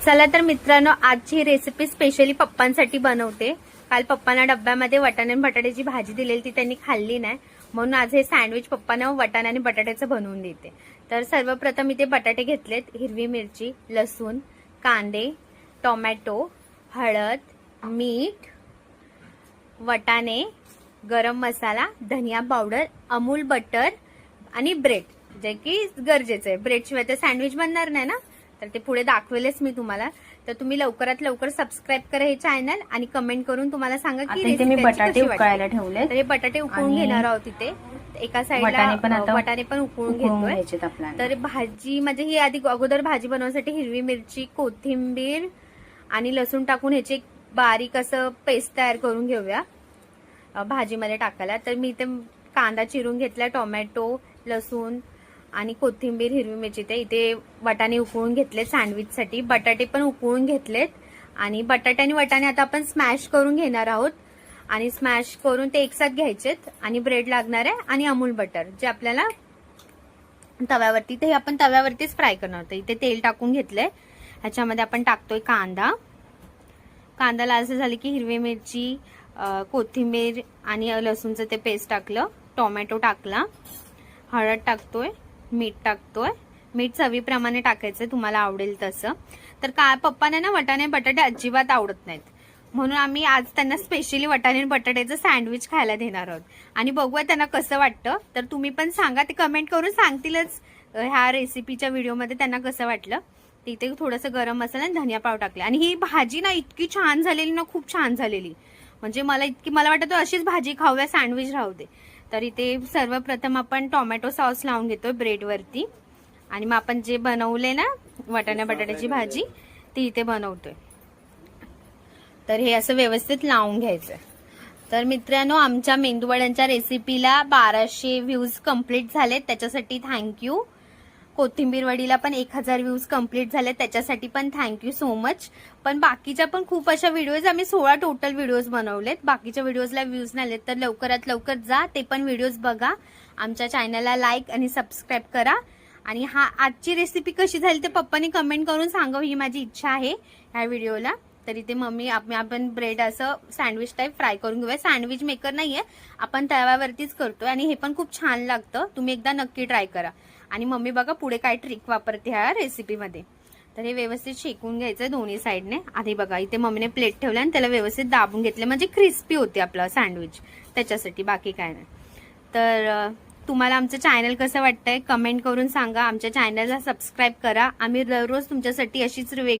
चला तर मित्रांनो, आजची रेसिपी स्पेशली पप्पांसाठी बनवते। काल पप्पांना डब्यामध्ये वाटाणे आणि बटाट्याची भाजी दिलेली, ती त्यांनी खाल्ली नाही, म्हणून आज हे सँडविच पप्पांना वाटाणे आणि बटाट्याचं बनवून देते। तर सर्वप्रथम इथे बटाटे घेतलेत, हिरवी मिरची, लसूण, कांदे, टोमॅटो, हळद, मीठ, वाटाणे, गरम मसाला, धनिया पावडर, अमूल बटर आणि ब्रेड, जे की गरजेचं आहे। ब्रेड शिवाय ते सँडविच बनणार नाही ना, तर ते पुढे दाखवेलच मी तुम्हाला। तर तुम्ही लवकरात लवकर सबस्क्राइब करा हे चॅनल आणि कमेंट करून तुम्हाला सांगा की इथे मी बटाटे उकळायला ठेवले। तर हे बटाटे उकळून घेणार आहोत इथे। एका साइडला वाटाणे पण उकळून घेतोय। तर भाजी म्हणजे ही आधी अगोदर भाजी बनवण्यासाठी हिरवी मिरची, कोथिंबीर आणि लसूण टाकून ह्याची एक बारीक असं पेस्ट तयार करून घेऊया भाजीमध्ये टाकायला। तर मी इथे कांदा चिरून घेतला, टोमॅटो, लसूण आणि कोथिंबीर, हिरवी मिरची, ते इथे वाटाणे उकळून घेतले सँडविचसाठी। बटाटे पण उकळून घेतलेत आणि बटाटे आणि वाटाणे आता आपण स्मॅश करून घेणार आहोत आणि स्मॅश करून ते एकसाथ घ्यायचेत। आणि ब्रेड लागणार आहे आणि अमूल बटर, जे आपल्याला तव्यावरती, ते आपण तव्यावरतीच फ्राय करणार आहोत। इथे तेल टाकून घेतलंय, ह्याच्यामध्ये आपण टाकतोय कांदा। कांदा लालसर झाली की हिरवी मिरची, कोथिंबीर आणि लसूणचं ते पेस्ट टाकलं, टोमॅटो टाकला, हळद टाकतोय, मीठ टाकतोय। मीठ चवीप्रमाणे टाकायचं, तुम्हाला आवडेल तसं। तर काय पप्पांना ना वाटाणे बटाटे अजिबात आवडत नाहीत, म्हणून आम्ही आज त्यांना स्पेशली वाटाणे बटाट्याचं सँडविच खायला देणार आहोत आणि बघूया त्यांना कसं वाटतं। तर तुम्ही पण सांगा, ते कमेंट करून सांगतीलच ह्या रेसिपीच्या व्हिडिओमध्ये त्यांना कसं वाटलं। तिथे थोडंसं गरम मसाला आणि धनिया पावडर टाकले आणि ही भाजी ना इतकी छान झालेली ना, खूप छान झालेली, म्हणजे मला वाटतं अशीच भाजी खाऊया, सँडविच राहू दे। तर इथे सर्वप्रथम आपण टोमॅटो सॉस लावून घेतोय ब्रेडवरती आणि मग आपण जे बनवले ना वाटाणा बटाट्याची भाजी, ती इथे बनवतोय। तर हे असं व्यवस्थित लावून घ्यायचं। तर मित्रांनो, आमच्या मेंदूवड्यांच्या रेसिपीला 1200 व्ह्यूज कंप्लीट झालेत, त्याच्यासाठी थँक्यू। कोथिंबीर वडीला पण 1000 व्ह्यूज कंप्लीट झाले, त्याच्यासाठी पण थँक्यू सो मच। पण बाकीच्या पण खूप अशा व्हिडिओज, आम्ही 16 टोटल व्हिडिओज बनवलेत, बाकीच्या व्हिडिओजला व्ह्यूज नाही आलेत। तर लवकरात लवकर जा, ते पण व्हिडिओज बघा, आमच्या चॅनलला लाईक आणि सबस्क्राईब करा। आणि आजची रेसिपी कशी झाली ते पप्पांनी कमेंट करून सांगावं, ही माझी इच्छा आहे ह्या व्हिडिओला। तर इथे मम्मी आपण ब्रेड असं सँडविच टाईप फ्राय करून घेऊया। सँडविच मेकर नाहीये, आपण तव्यावरतीच करतोय आणि हे पण खूप छान लागतं, तुम्ही एकदा नक्की ट्राय करा। आणि मम्मी बघा पुढे काय ट्रिक वापरते ह्या रेसिपीमध्ये। तर हे व्यवस्थित शेकून घ्यायचं दोन्ही साईडने। आधी बघा इथे मम्मीने प्लेट ठेवलं आणि त्याला व्यवस्थित दाबून घेतलं, म्हणजे क्रिस्पी होते आपलं सँडविच, त्याच्यासाठी, बाकी काय नाही। तर तुम्हाला आमचं चॅनल कसं वाटतंय कमेंट करून सांगा, आमच्या चॅनलला सबस्क्राईब करा। आम्ही दररोज तुमच्यासाठी अशीच